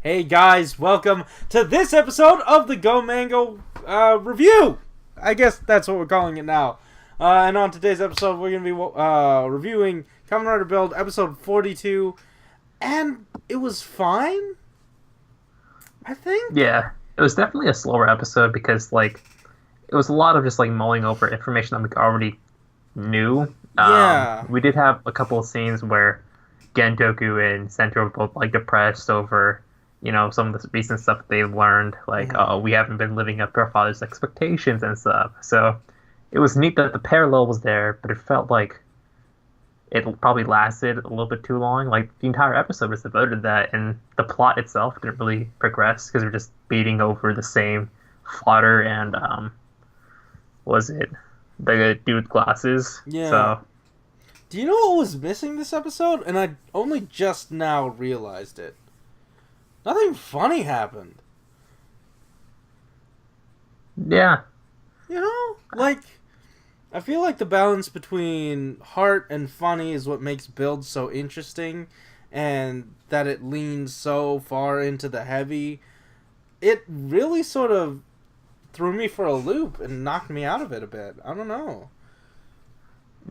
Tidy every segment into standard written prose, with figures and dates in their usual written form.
Hey guys, welcome to this episode of the GMTC review. I guess that's what we're calling it now. And on today's episode, we're going to be reviewing Kamen Rider Build episode 42. And it was fine, I think. Yeah, it was definitely a slower episode because, it was a lot of just, mulling over information that we already knew. Yeah. We did have a couple of scenes where Gentoku and Sento were both, depressed over, some of the recent stuff that they've learned. We haven't been living up to our father's expectations and stuff. So it was neat that the parallel was there, but it felt like it probably lasted a little bit too long. The entire episode was devoted to that, and the plot itself didn't really progress because we're just beating over the same fodder and, was it the dude with glasses? Yeah. So, do you know what was missing this episode? And I only just now realized it. Nothing funny happened. Yeah. I feel like the balance between heart and funny is what makes Build so interesting, and that it leans so far into the heavy. It really sort of threw me for a loop and knocked me out of it a bit. I don't know.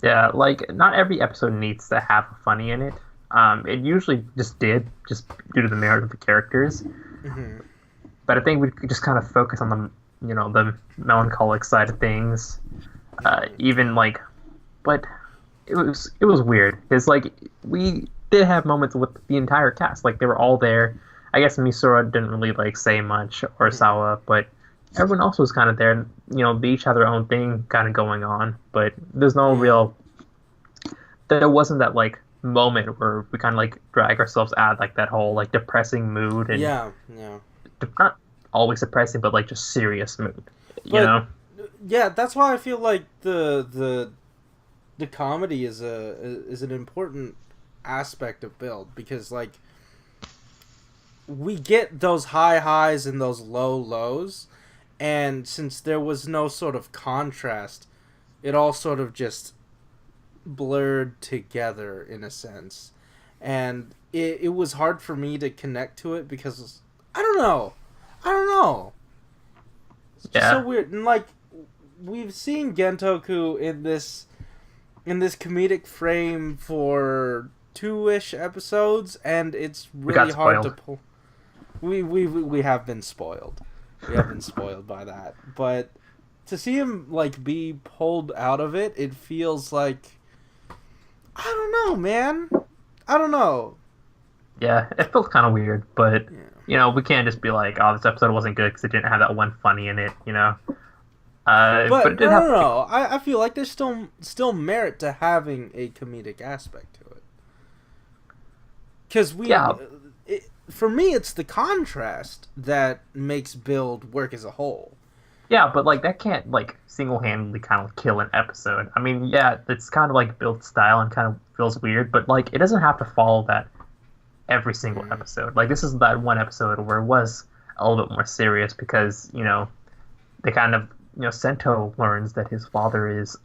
Yeah, not every episode needs to have funny in it. It usually just due to the merit of the characters. Mm-hmm. But I think we could just kind of focus on the melancholic side of things. But it was weird. Because, we did have moments with the entire cast. They were all there. I guess Misora didn't really, say much, or Sawa, but everyone else was kind of there. They each had their own thing kind of going on. But there's no real... There wasn't that, moment where we kind of, drag ourselves out of, that whole, depressing mood. And yeah. Not always depressing, but, just serious mood, Yeah, that's why I feel like the comedy is an important aspect of Build, because we get those high highs and those low lows, and since there was no sort of contrast, it all sort of just blurred together in a sense, and it was hard for me to connect to it because I don't know. It's just so weird, and we've seen Gentoku in this comedic frame for 2-ish episodes, and it's really hard to pull. We have been spoiled. We have been spoiled by that. But to see him be pulled out of it, it feels like, I don't know, man. I don't know. Yeah, it felt kind of weird, but we can't just be oh, this episode wasn't good because it didn't have that one funny in it, But it did no. I feel like there's still merit to having a comedic aspect to it. Because for me, it's the contrast that makes Build work as a whole. Yeah, but that can't single-handedly kind of kill an episode. I mean, yeah, it's kind of Build style and kind of feels weird, but it doesn't have to follow that every single episode. This is that one episode where it was a little bit more serious because they kind of Sento learns that his father is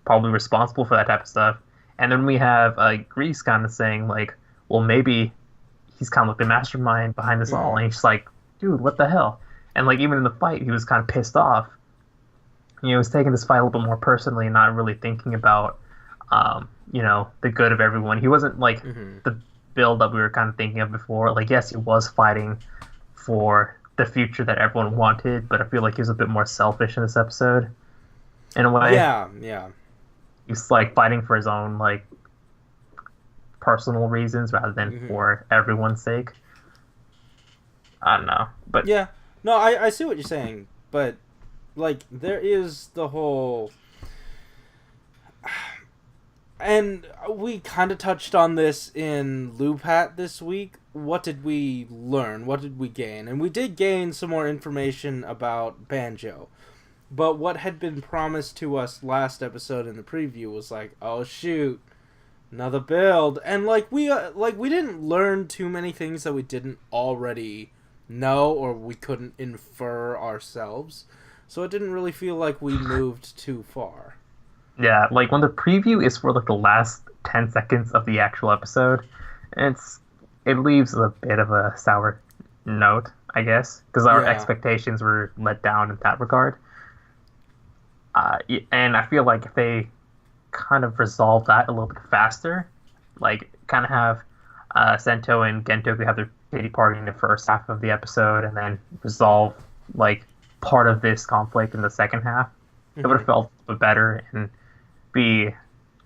probably responsible for that type of stuff, and then we have Grease kind of saying well, maybe he's kind of the mastermind behind this all, and he's dude, what the hell? And even in the fight, he was kind of pissed off. He was taking this fight a little bit more personally and not really thinking about the good of everyone. He wasn't the Build that we were kind of thinking of before. Yes, he was fighting for the future that everyone wanted, but I feel like he was a bit more selfish in this episode, in a way. Yeah. He's fighting for his own personal reasons rather than for everyone's sake. I don't know, but yeah, no, I see what you're saying, but there is the whole, and we kind of touched on this in Loop Hat this week. What did we learn? What did we gain? And we did gain some more information about Banjo. But what had been promised to us last episode in the preview was oh shoot, another build. And we didn't learn too many things that we didn't already know or we couldn't infer ourselves. So it didn't really feel like we moved too far. Yeah, like when the preview is for like the last 10 seconds of the actual episode, it leaves a bit of a sour note, I guess, because our Yeah. expectations were let down in that regard. And I feel like if they kind of resolve that a little bit faster, like kind of have Sento and Gentoku have their pity party in the first half of the episode, and then resolve like part of this conflict in the second half, it would have felt a bit better and be,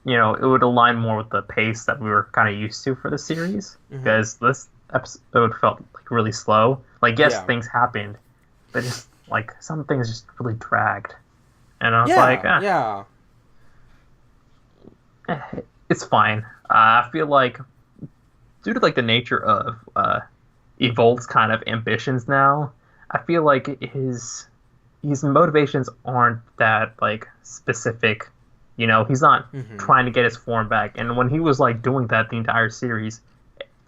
it would align more with the pace that we were kind of used to for the series. Because this episode felt like really slow. Like, yes, things happened, but just like some things just really dragged. And I was like, it's fine. I feel like due to like the nature of Evolt's kind of ambitions now, I feel like his motivations aren't that like specific. He's not trying to get his form back. And when he was like doing that the entire series,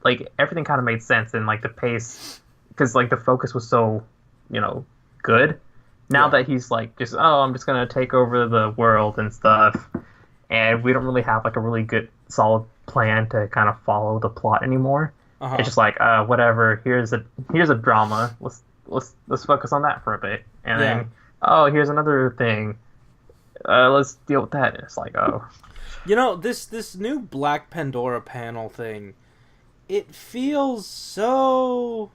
like everything kind of made sense, and like the pace, because like the focus was so good. Now that he's like just I'm just gonna take over the world and stuff, and we don't really have like a really good solid plan to kind of follow the plot anymore. It's just like whatever. Here's a drama. Let's focus on that for a bit, and then here's another thing. Let's deal with that. And it's like this new Black Pandora panel thing, it feels so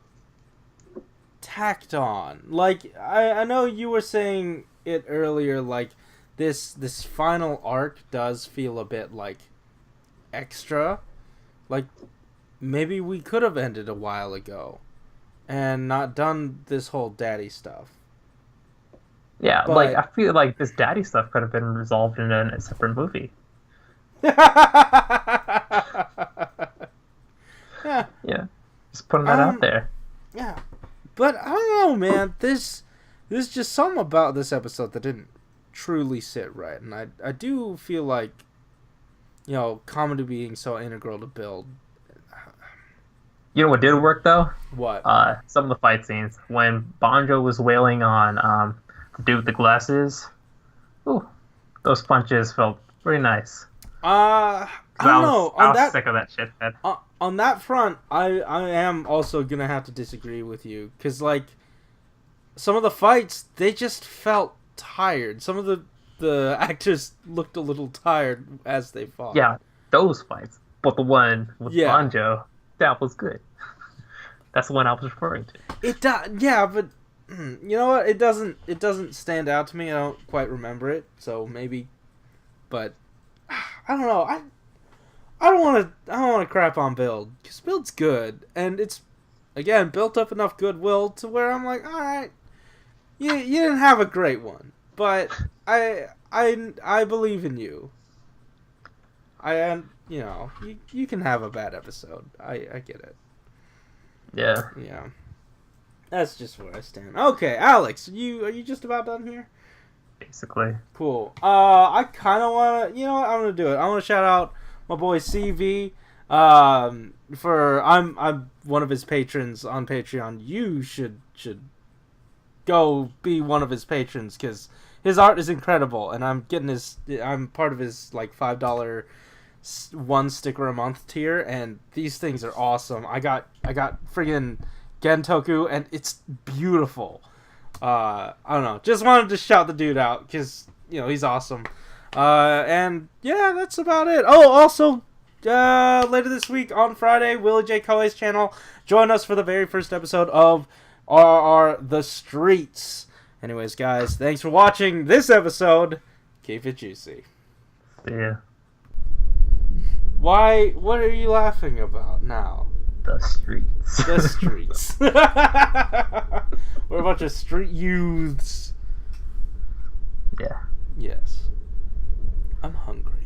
tacked on. Like I know you were saying it earlier, like this final arc does feel a bit like extra. Like maybe we could have ended a while ago and not done this whole daddy stuff. Yeah, but like I feel like this daddy stuff could have been resolved in a separate movie. Yeah. Just putting that out there. Yeah. But I don't know, man. There's just something about this episode that didn't truly sit right. And I do feel like, comedy being so integral to build. You know what did work, though? What? Some of the fight scenes. When Banjo was wailing on the dude with the glasses. Ooh, those punches felt pretty nice. I don't know. I was sick of that shit, man. On that front, I am also going to have to disagree with you. Because, like, some of the fights, they just felt tired. Some of the actors looked a little tired as they fought. Yeah, those fights. But the one with Banjo, that was good. That's the one I was referring to. It does, but you know what? It doesn't stand out to me. I don't quite remember it, so maybe. But I don't know. I don't want to crap on Build, because Build's good, and it's again built up enough goodwill to where I'm like, all right, you didn't have a great one, but I believe in you. You can have a bad episode. I get it. Yeah. Yeah. That's just where I stand. Okay, Alex, are you just about done here? Basically. Cool. I kind of want to, I'm going to do it. I want to shout out my boy CV. I'm one of his patrons on Patreon. You should go be one of his patrons, because his art is incredible, and I'm part of his like $5 one sticker a month tier, and these things are awesome. I got friggin' Gentoku, and it's beautiful. I don't know. Just wanted to shout the dude out, because, he's awesome. And, yeah, that's about it. Oh, also, later this week, on Friday, Willie J. Koei's channel, join us for the very first episode of RR The Streets. Anyways, guys, thanks for watching this episode. Keep it juicy. Yeah. Why? What are you laughing about now? The streets. The streets. We're a bunch of street youths. Yeah. Yes. I'm hungry.